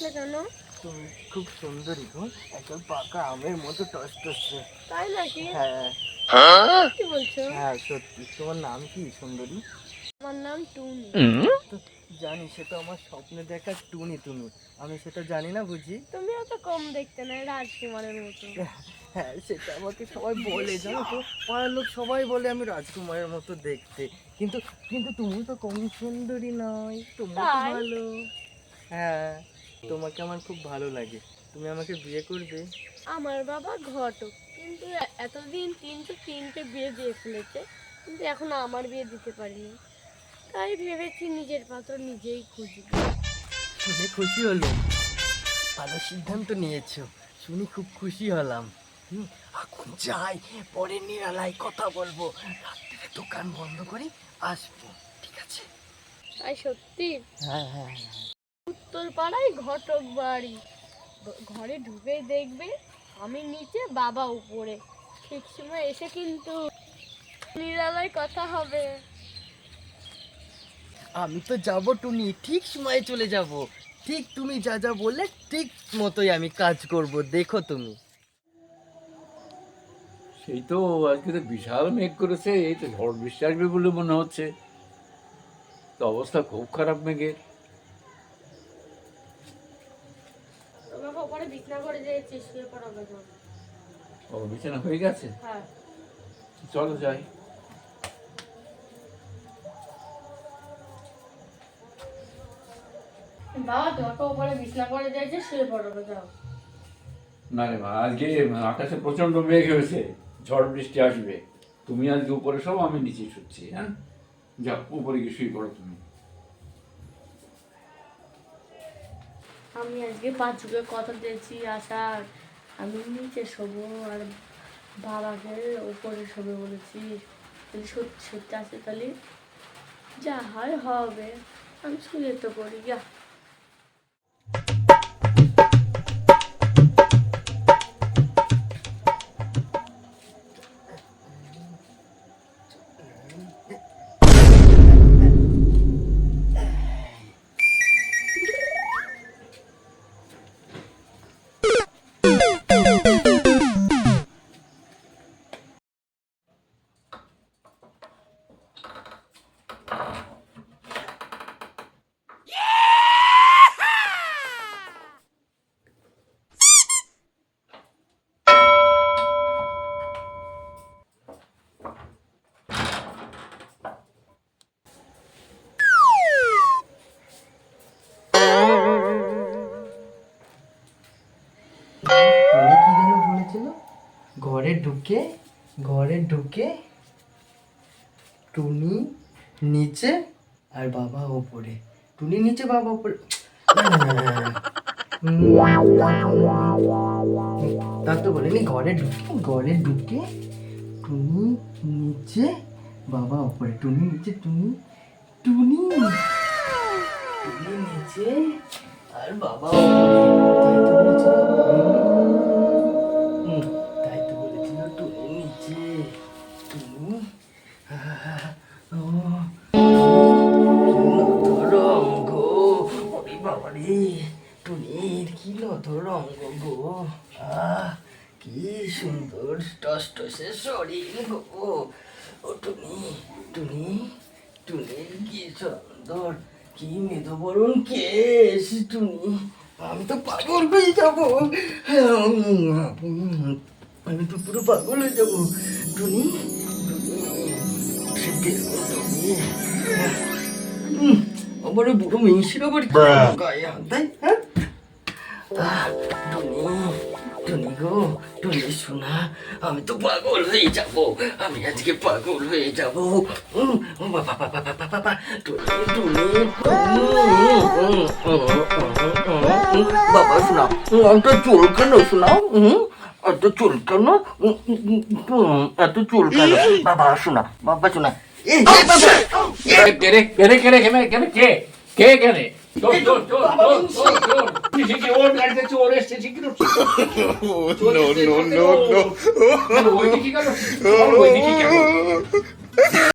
আসলে কেন? তুমি খুব সুন্দরী গো, একদম পাকা আমের মতো টসটসে। তাই নাকি? হ্যাঁ কি বলছো? হ্যাঁ সত্যি। তোমার নাম কি সুন্দরী? আমার নাম টুনি। তো জানি, সে তো আমার স্বপ্নে দেখা টুনি তুমি। আমি সেটা জানি না বুঝি? তুমি অত কম দেখতে না, রাজকুমারের মতো। হ্যাঁ সেটা আমাকে সবাই বলে, জানো তো, পাড়ার লোক সবাই বলে আমি রাজকুমারের মতো দেখতে। কিন্তু কিন্তু তুমি তো কম সুন্দরী নয়, তুমি তো তাই? ভালো। হ্যাঁ, তোমাকে আমার খুব ভালো লাগে। তুমি আমাকে বিয়ে করবে? আমার বাবা ঘটক, কিন্তু এতদিন 303টে বিয়ে দিয়ে ফেলেছে, কিন্তু এখনো আমার বিয়ে দিতে পারিনি। তাই ভেবেছি নিজের পাত্র নিজেই খুঁজব। শুনে খুশি হলো, ভালো সিদ্ধান্ত নিয়েছো, শুনি খুব খুশি হলাম। এখন যাই, পরে নিরালায় কথা বলবো, রাত্রে দোকান বন্ধ করে আসবো, ঠিক আছে? তাই সত্যি? হ্যাঁ হ্যাঁ হ্যাঁ। উত্তর পাড়ায় ঘটক বাড়ি। ঘরে ঢুকেই দেখবে আমি নিচে, বাবা উপরে। ঠিক সময় এসে কিন্তু নিরালায় কথা হবে। আমি তো যাবো টুনি, ঠিক সময়ে চলে যাব। ঠিক তুমি যা যা বললে ঠিক মতোই আমি কাজ করব, দেখো তুমি। সেই তো আজকে তো বিশাল মেঘ করেছে, এই তো ঝড় বৃষ্টি আসবে বলে মনে হচ্ছে। তো অবস্থা খুব খারাপ মেঘের। তোমাকে ওপরে বিছনা করে দিয়েছি, শুয়ে পড়াবে না। ও বিছানা হয়ে গেছে, হ্যাঁ। চলো যাই। বাবা তোমাকে ওপরে বিছনা করে দিয়েছে, শুয়ে পড়াবে, যাও। না রে মা, আজকে আকাশে প্রচন্ড মেঘ হয়েছে, ঝড় বৃষ্টি আসবে। তুমি আজকে উপরে সব, আমি নিচে শুচ্ছি। হ্যাঁ, যাও উপরে গিয়ে শুয়ে পড়ো তুমি। আমি আজকে পাঁচুকে কথা দিয়েছি আসার, আমি নিচে শোবো আর বাবাকে উপরে শোবে বলেছি। যদি সত্যি সত্যি আসে তাহলে যা হয় হবে, আমি শুয়ে তো পড়ি গা। টুনি কি যেন বলেছিল? ঘরে ঢুকে টুনি নিচে আর বাবা ওপরে। টুনি নিচে বাবা ওপরে। না না না না না। তা তো বলিনি। ঘরে ঢুকে টুনি নিচে বাবা ওপরে। টুনি নিচে, টুনি টুনি টুনি নিচে আর বাবা ওপরে। তাই তো বলেছিল টুনি নিচে, টুনি ও রঙ্গ, ওরে বাবারে, টুনির কি রঙ্গ গো। কি সুন্দর টসটসে শরীর গো। ও টুনি, টুনি টুনির কি সুন্দর, কি মেদবরণ কেশ টুনি। আমি তো পাগল হয়ে যাবো, আমি তো পুরো পাগল হয়ে যাবো। টুনি আবার বুড়ো মিংসির আবার গায়ে হাত দেয়। হ্যাঁ টুনি, টুনি গো, টুনি শোনা, আমি তো পাগল হয়ে যাবো, আমি আজকে পাগল হয়ে যাবো। বাবা বাবা বাবা বাবা, টুনি টুনি বাবা শোনা, একটা চুল কেন শোনা, এত চুল কেন, এত চুল কেন বাবা শোনা, বাবা শোনা। No, no, no, no.